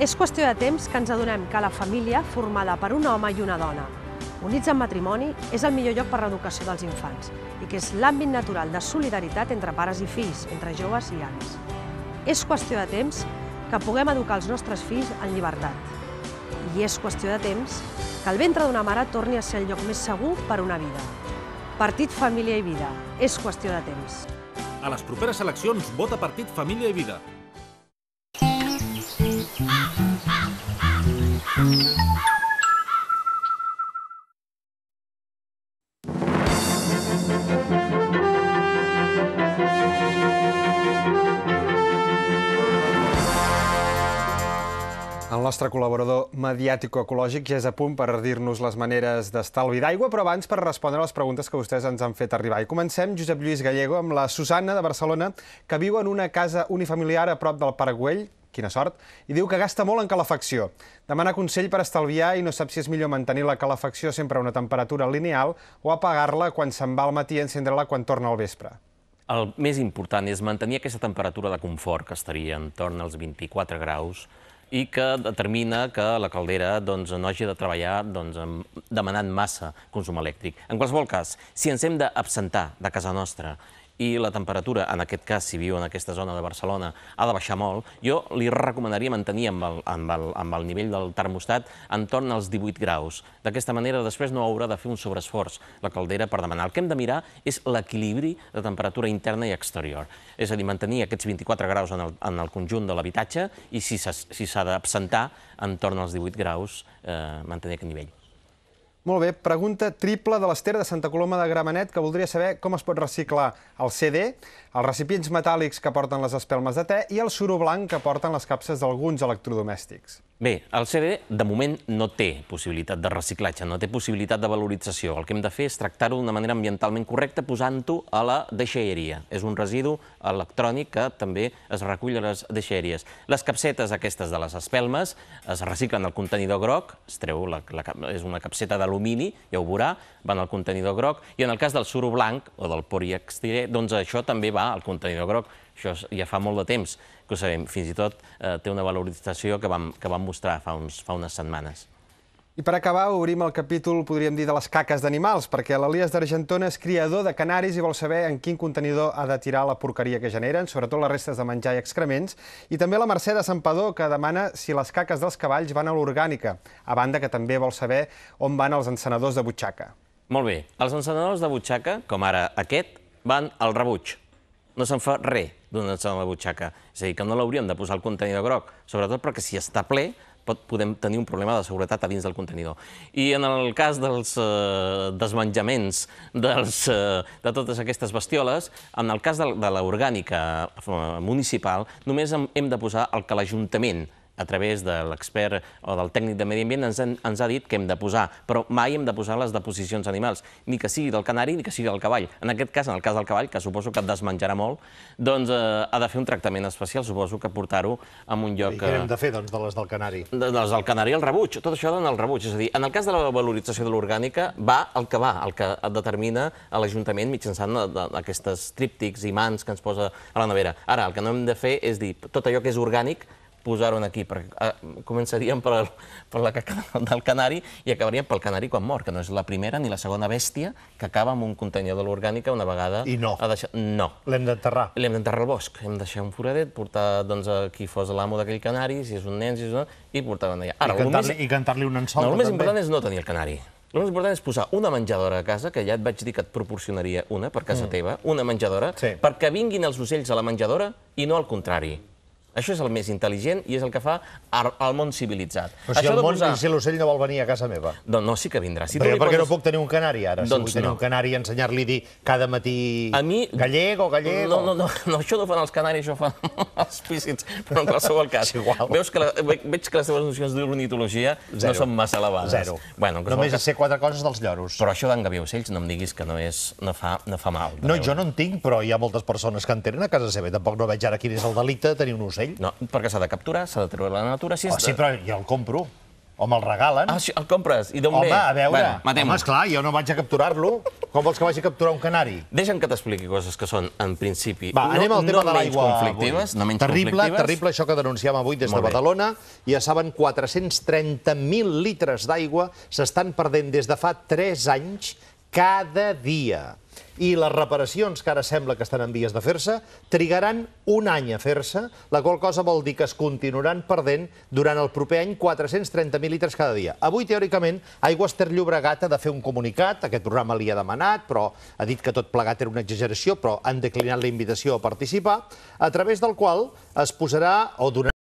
És qüestió de temps que ens adonem que la família, formada per un home i una dona, units en matrimoni, és el millor lloc per a l'educació dels infants i que és l'àmbit natural de solidaritat entre pares i fills, entre joves i avis. És qüestió de temps que puguem educar els nostres fills en llibertat. I és qüestió de temps que el ventre d'una mare torni a ser el lloc més segur per a una vida. Partit, família i vida. És qüestió de temps. A les properes eleccions, vota Partit, Família i Vida. El nostre col·laborador mediàtico-ecològic ja és a punt per dir-nos les maneres d'estalvi d'aigua, però abans per respondre a les preguntes que vostès ens han fet arribar. I comencem, Josep Lluís Gallego, amb la Susana de Barcelona, que viu en una casa unifamiliar a prop del Parc Güell, quina sort, i diu que gasta molt en calefacció. Demana consell per estalviar i no sap si és millor mantenir la calefacció sempre a una temperatura lineal o apagar-la quan se'n va al matí i encendre-la quan torna al vespre. El més important és mantenir aquesta temperatura de confort, que estaria entorn als 24 graus, i que determina que la caldera no hagi de treballar demanant massa consum elèctric. En qualsevol cas, si ens hem d'absentar de casa nostra i la temperatura, en aquest cas, si viu en aquesta zona de Barcelona, ha de baixar molt, jo li recomanaria mantenir amb el nivell del termostat entorn als 18 graus. D'aquesta manera, després no haurà de fer un sobreesforç la caldera per demanar. El que hem de mirar és l'equilibri de temperatura interna i exterior. És a dir, mantenir aquests 24 graus en el conjunt de l'habitatge i si s'ha d'absentar entorn als 18 graus, mantenir aquest nivell. Molt bé, pregunta triple de l'Ester de Santa Coloma de Gramenet, que voldria saber com es pot reciclar el CD, els recipients metàl·lics que porten les espelmes de te i el suro blanc que porten les capses d'alguns electrodomèstics. Bé, el CD de moment no té possibilitat de reciclatge, no té possibilitat de valorització. El que hem de fer és tractar-ho d'una manera ambientalment correcta posant-ho a la deixalleria. És un residu electrònic que també es recull a les deixalleries. Les capsetes aquestes de les espelmes es reciclen al contenidor groc, es treu, és una capseta d'alumini, ja ho veurà, van al contenidor groc, i en el cas del suro blanc o del poliestirè, doncs això també va al contenidor groc. Això ja fa molt de temps que ho sabem, fins i tot té una valorització que vam mostrar fa unes setmanes. I per acabar, obrim el capítol, podríem dir, de les caques d'animals, perquè l'Elias d'Argentona és criador de canaris i vol saber en quin contenidor ha de tirar la porqueria que generen, sobretot les restes de menjar i excrements, i també la Mercè de Santpedor, que demana si les caques dels cavalls van a l'orgànica, a banda que també vol saber on van els encenedors de butxaca. Molt bé, els encenedors de butxaca, com ara aquest, van al rebuig. No se'n fa res d'un encenedor de butxaca. És a dir, que no l'hauríem de posar al contenidor groc, sobretot perquè si està ple podem tenir un problema de seguretat a dins del contenidor. I en el cas dels desmenjaments de totes aquestes bestioles, en el cas de l'orgànica municipal, només hem de posar el que l'Ajuntament, a través de l'expert o del tècnic de medi ambient, ens ha dit que hem de posar, però mai hem de posar les deposicions animals, ni que sigui del canari ni que sigui del cavall. En aquest cas, en el cas del cavall, que suposo que et desmenjarà molt, doncs ha de fer un tractament especial, suposo que portar-ho en un lloc... I què hem de fer, doncs, de les del canari? De les del canari al rebuig, tot això dona el rebuig. És a dir, en el cas de la valorització de l'orgànica, va el que determina l'Ajuntament mitjançant aquestes tríptics, imants que ens posa a la nevera. Ara, el que no hem de fer és dir tot allò que és orgànic, posar-ho aquí, perquè començaríem per la caca del canari i acabaríem pel canari quan mor, que no és la primera ni la segona bèstia que acaba amb un contenidor de l'orgànica una vegada... I no. No. L'hem d'enterrar. L'hem d'enterrar al bosc. Hem de deixar un foradet, portar a qui fos l'amo d'aquell canari, si és un nen, si és un nen, i portar-lo allà. I cantar-li un ensalt, també. El més important és no tenir el canari. El més important és posar una menjadora a casa, que ja et vaig dir que et proporcionaria una per casa teva, una menjadora, perquè vinguin els ocells a la menjadora i no al contrari. Això és el més intel·ligent i és el que fa el món civilitzat. Però si l'ocell no vol venir a casa meva? Doncs no, sí que vindrà. Per què no puc tenir un canari ara? Si vull tenir un canari i ensenyar-li a dir cada matí gallego, gallego... No, això no fan els canaris, això fan els pícids, però en qualsevol cas. Veig que les teves nocions d'ornitologia no són massa elevades. Zero. Només sé 4 coses dels lloros. Però això d'engabiar ocells no em diguis que no fa mal. No, jo no en tinc, però hi ha moltes persones que en tenen a casa seva. Tampoc no veig ara quin és el delicte de tenir un ocell. No, perquè s'ha de capturar, s'ha de treure a la natura... Sí, però jo el compro. o me'l regalen... Ah, el compres? I d'on ve? Home, a veure, home, esclar, jo no vaig a capturar-lo. Com vols que vagi a capturar un canari? Deixa'm que t'expliqui coses que són, en principi, Va, anem al tema de l'aigua avui. Terrible això que denunciem avui des de Badalona. Ja saben, 430.000 litres d'aigua s'estan perdent des de fa 3 anys cada dia. I les reparacions, que ara sembla que estan en vies de fer-se, trigaran un any a fer-se, la qual cosa vol dir que es continuaran perdent durant el proper any 430.000 litres cada dia. Avui, teòricament, Aigües Ter Llobregat ha de fer un comunicat, aquest programa li ha demanat, però ha dit que tot plegat era una exageració, però han declinat la invitació a participar, a través del qual es posarà o donarà